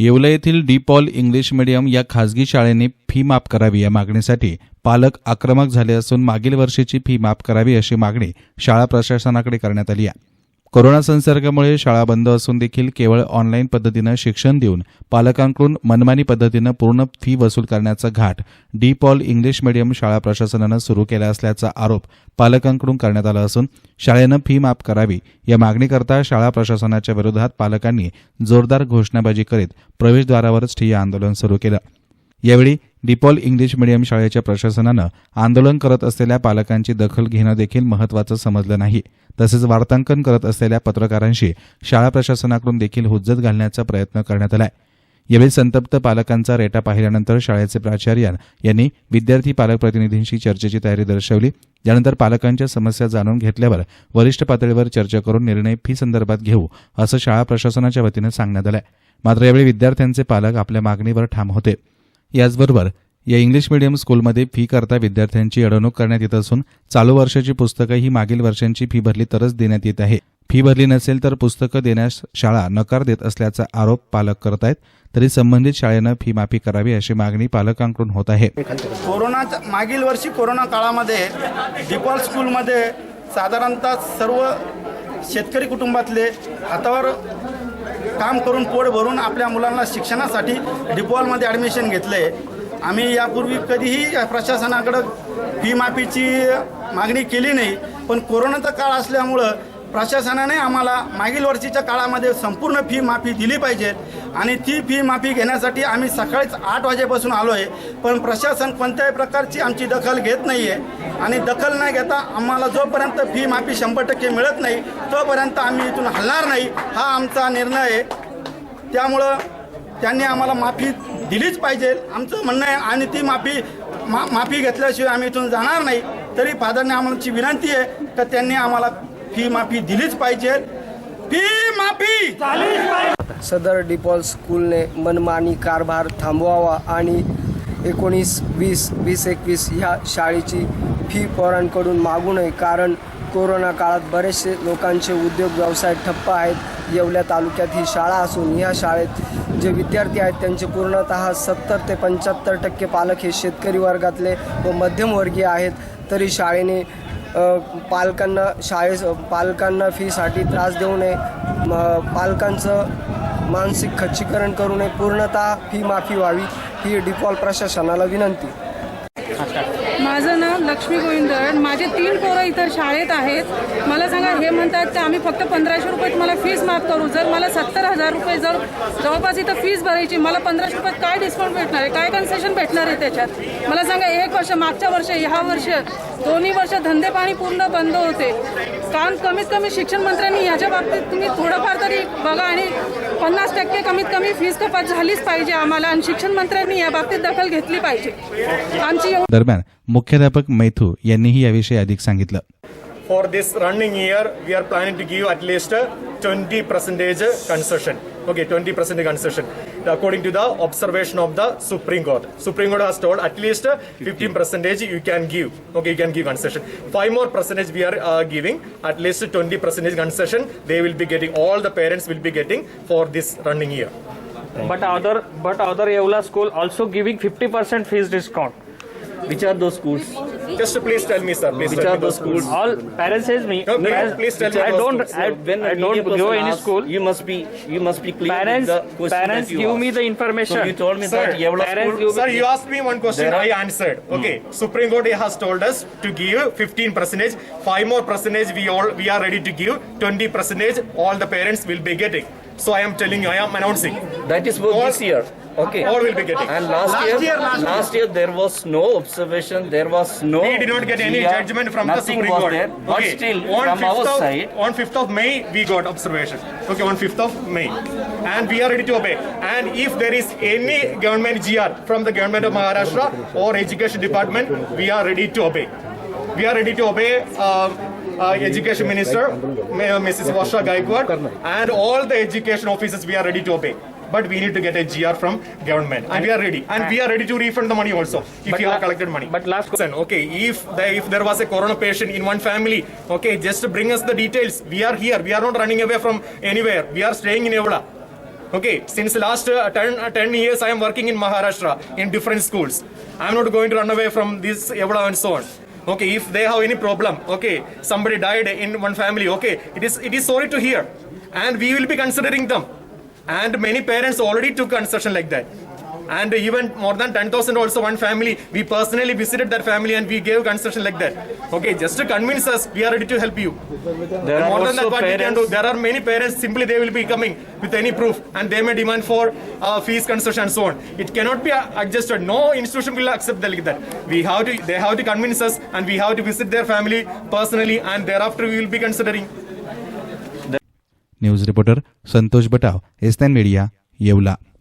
येवला येथील D Paul English medium या खासगी शाळेने फी माफ करावी या मागणीसाठी पालक आक्रमक झाले असून मागील वर्षीची फी माफ करावी अशी मागणी शाळा प्रशासनाकडे करण्यात आली आहे। कोरोना संसर्गामुळे शाळा बंद असून देखील केवळ ऑनलाईन पद्धतीने शिक्षण देऊन पालकांकडून मनमानी पद्धतीने पूर्ण फी वसूल करण्याचा घाट डी पॉल इंग्लिश मीडियम शाळा प्रशासनाने सुरू केला असल्याचा आरोप पालकांकडून करण्यात आला असून शाळेने फी माफ करावी या मागणीकरता शाळा प्रशासनाच्या विरोधात पालकांनी जोरदार घोषणाबाजी करीत प्रवेशद्वारावरच ठिय्या आंदोलन सुरू केलं। यावेळी डीपॉल इंग्लिश मीडियम शाळेच्या प्रशासनानं आंदोलन करत असलेल्या पालकांची दखल घेणं देखील महत्त्वाचं समजलं नाही। तसेच वार्तांकन करत असलेल्या पत्रकारांशी शाळा प्रशासनाकडून देखील हुज्जत घालण्याचा प्रयत्न करण्यात आलाय। यावेळी संतप्त पालकांचा रेटा पाहिल्यानंतर शाळेचे प्राचार्य यांनी विद्यार्थी पालक प्रतिनिधींशी चर्चेची तयारी दर्शवली। यानंतर पालकांच्या समस्या जाणून घेतल्यावर वरिष्ठ पातळीवर चर्चा करून निर्णय फी संदर्भात घेऊ असं शाळा प्रशासनाच्या वतीनं सांगण्यात आलंय। मात्र यावेळी विद्यार्थ्यांचे पालक आपल्या मागणीवर ठाम होते। याचबरोबर या इंग्लिश मीडियम स्कूलमध्ये फी करता विद्यार्थ्यांची अडवणूक करण्यात येत असून चालू वर्षाची पुस्तकं ही मागील वर्षांची फी भरली तरच देण्यात येत आहे। फी भरली नसेल तर पुस्तकं देण्यास शाळा नकार देत असल्याचा आरोप पालक करत आहेत। तरी संबंधित शाळेनं फी माफी करावी अशी मागणी पालकांकडून होत आहे। मागील वर्षी कोरोना काळामध्ये डीपॉल स्कूलमध्ये साधारणतः सर्व शेतकरी कुटुंबातले हातावर काम करून पोट भरून आपल्या मुलांना शिक्षणासाठी डीपॉलमध्ये ॲडमिशन घेतले। आम्ही यापूर्वी कधीही प्रशासनाकडे फी माफीची मागणी केली नाही, पण कोरोनाचा काळ असल्यामुळं प्रशासनाने आम्हाला मागील वर्षीच्या काळामध्ये संपूर्ण फी माफी दिली पाहिजे आणि ती फी माफी घेण्यासाठी आम्ही सकाळीच 8 वाजेपासून आलो आहे, पण प्रशासन कोणत्याही प्रकारची आमची दखल घेत नाही आहे आणि दखल न घेता आम्हाला जोपर्यंत फी माफी 100% मिळत नाही तोपर्यंत आम्ही इथून हलणार नाही, हा आमचा निर्णय आहे। त्यामुळं त्यांनी आम्हाला माफी दिलीच पाहिजे आमचं म्हणणं आहे आणि ती माफी घेतल्याशिवाय आम्ही इथून जाणार नाही। तरी फादरने आम्हालाची विनंती आहे की त्यांनी आम्हाला फी माफी दिलीच पाहिजे, फी माफी झालीच पाहिजे। सदर डीपॉल स्कूलने मनमानी कारभार थांबवावा आणि 19-20-20-21 ह्या शाळेची फी पोरांकडून मागू नये, कारण कोरोना काळात बरेचसे लोकांचे उद्योग व्यवसाय ठप्प आहेत। येवला तालुक्यात ही शाळा असून ह्या शाळेत जे विद्यार्थी आहेत त्यांचे पूर्णतः 70 ते 75% पालक हे शेतकरी वर्गातले व मध्यमवर्गीय आहेत। तरी शाळेने पालकांना फीसाठी त्रास देऊ नये, पालकांचं मानसिक खच्चीकरण करू नये, पूर्णतः फी माफी व्हावी ही डीपॉल प्रशासनाला विनंती। माझं नाव लक्ष्मी गोविंदर, माझे 3 पोरं इतर शाळेत आहेत। मला सांगा, हे म्हणतात की आम्ही फक्त 1500 रुपये तुम्हाला फीस माफ करू। जर मला 70,000 रुपये जर जवळपास इथं फीस भरायची, मला 1500 रुपयात काय डिस्काउंट भेटणार आहे, काय कन्सेशन भेटणार आहे त्याच्यात? मला सांगा, 1 वर्ष मागच्या वर्ष ह्या वर्ष दोन्ही वर्ष धंदे पाणी पूर्ण बंद होते। काम कमीत कमी शिक्षण मंत्र्यांनी याच्या बाबतीत तुम्ही थोडंफार तरी बघा आणि 50% कमीत कमी फीस कपात झालीच पाहिजे आम्हाला आणि शिक्षण मंत्र्यांनी या बाबतीत दखल घेतली पाहिजे आमची। दरम्यान मुख्याध्यापक मैथू यांनीही याविषयी अधिक सांगितलं। For this running year, we are planning to give at least 20% concession. Okay, 20% concession. According to the observation of the Supreme Court. Supreme Court has told at least 15% you can give. Okay, you can give concession. 5 more percentage we are giving. At least 20% concession. They will be getting. All the parents will be getting for this running year. But other Yeola school also giving 50% fees discount. Which are those schools? Just please tell me, sir. Please Which tell are me those schools? All parents says me. No, please tell me. I don't When I a don't media person go any asks, school. You must be clear Parents with the question parents that you give ask. me the information. So you told me Sir, that Yeola parents school. give Sir, you asked me one question. There are- I answered. Okay, Supreme Court has told us to give 15%. 5 more percentage we are ready to give 20%. All the parents will be getting. So I am telling you, I am announcing. That is for this year. Okay. All will be getting. And last year there was no observation. There was no. We did not get any GR, judgment from the nothing Supreme was Court. there. But Okay. still, On from 5th our of- side. On 5th of May, we got observation. Okay, on 5th of May. And we are ready to obey. And if there is any government GR from the government of Maharashtra or education department, we are ready to obey. We are ready to obey Education Minister, Mrs. Vasha Gaikwad, and all the education officers, we are ready to obey. But we need to get a GR from government, and we are ready. And we are ready to refund the money also, if you have collected money. But last Listen, okay, if there was a corona patient in one family, okay, just bring us the details. We are here. We are not running away from anywhere. We are staying in Yeola. Okay, since last 10 years, I am working in Maharashtra in different schools. I am not going to run away from this Evla and so on. Okay, if they have any problem, okay, somebody died in one family, okay, it is sorry to hear, and we will be considering them. And many parents already took concession like that. And even more than 10,000 also one family, we personally visited that family and we gave concession like that. Okay, just to convince us, we are ready to help you. There And are more than that, also what we can do, parents. there are many parents, simply they will be coming with any proof and they may demand for fees concession and so on. It cannot be adjusted. No institution will accept that like that. They have to convince us and we have to visit their family personally and thereafter we will be considering. News reporter Santosh Batav, SN media, Yeola.